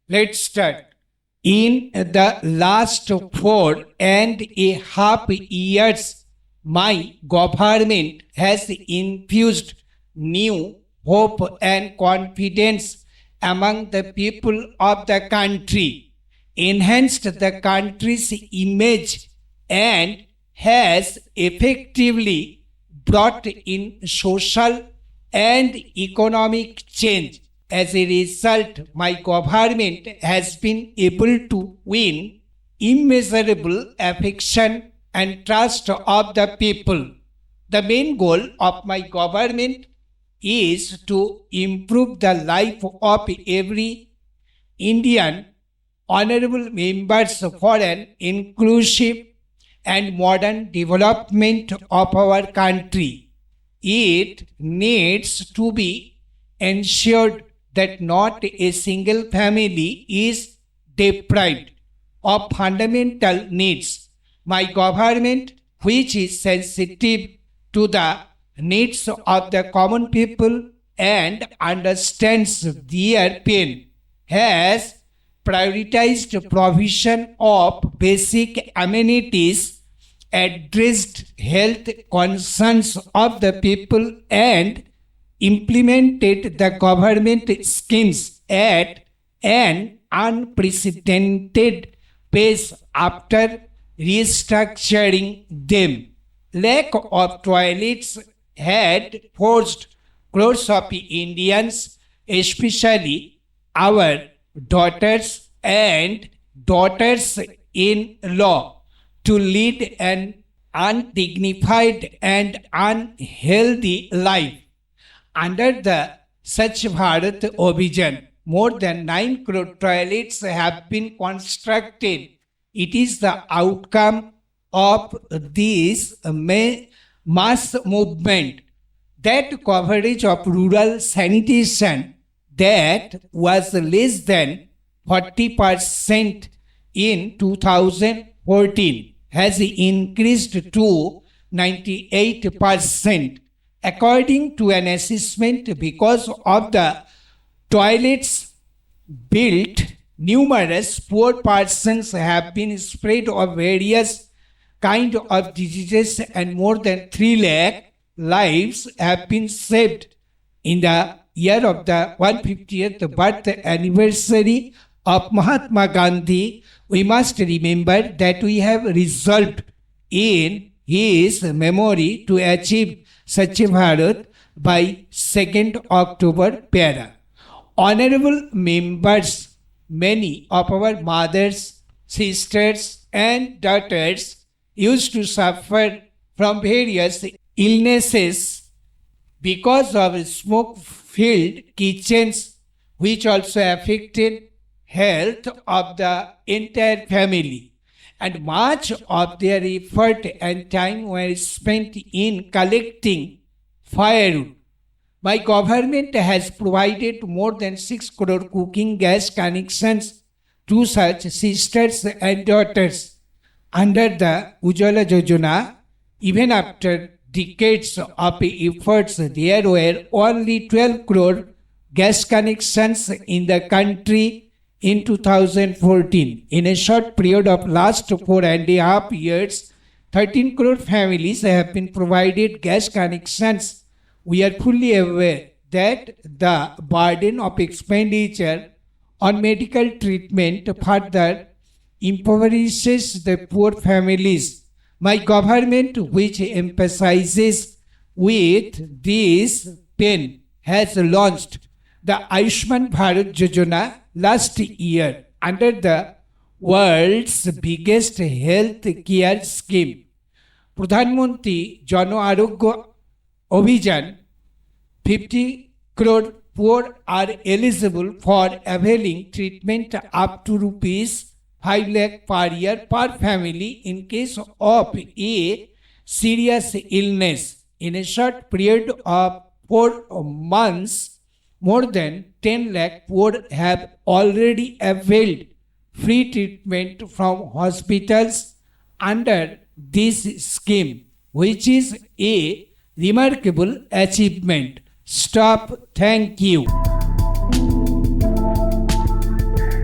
Let's start. In the last 4.5 years, my government has infused new hope and confidence among the people of the country, enhanced the country's image, and has effectively brought in social and economic change. As a result, my government has been able to win immeasurable affection and trust of the people. The main goal of my government is to improve the life of every Indian. Honorable members, for an inclusive and modern development of our country, it needs to be ensured that not a single family is deprived of fundamental needs. My government, which is sensitive to the needs of the common people and understands their pain, has prioritized provision of basic amenities, addressed health concerns of the people, and implemented the government schemes at an unprecedented pace after restructuring them. Lack of toilets had forced crores of Indians, especially our daughters and daughters-in-law, to lead an undignified and unhealthy life. Under the Swachh Bharat Abhiyan, more than 9 crore toilets have been constructed. It is the outcome of this mass movement that coverage of rural sanitation that was less than 40% in 2014 has increased to 98%. According to an assessment, because of the toilets built, numerous poor persons have been spread of various kind of diseases and more than 3 lakh lives have been saved. In the year of the 150th birth anniversary of Mahatma Gandhi, we must remember that we have resolved in his memory to achieve Swachh Bharat by 2nd October para. Honorable members, many of our mothers, sisters and daughters used to suffer from various illnesses because of smoke-filled kitchens, which also affected health of the entire family. And much of their effort and time were spent in collecting firewood. My government has provided more than 6 crore cooking gas connections to such sisters and daughters. Under the Ujjwala Yojana, even after decades of efforts, there were only 12 crore gas connections in the country in 2014. In a short period of last 4.5 years, 13 crore families have been provided gas connections. We are fully aware that the burden of expenditure on medical treatment further impoverishes the poor families. My government, which emphasizes with this pen, has launched the Ayushman Bharat Yojana last year under the world's biggest health care scheme. Pradhan Mantri Jan Arogya Abhiyan, 50 crore poor are eligible for availing treatment up to rupees 5 lakh per year per family in case of a serious illness. In a short period of 4 months, more than 10 lakh poor have already availed free treatment from hospitals under this scheme, which is a remarkable achievement. Stop. Thank you.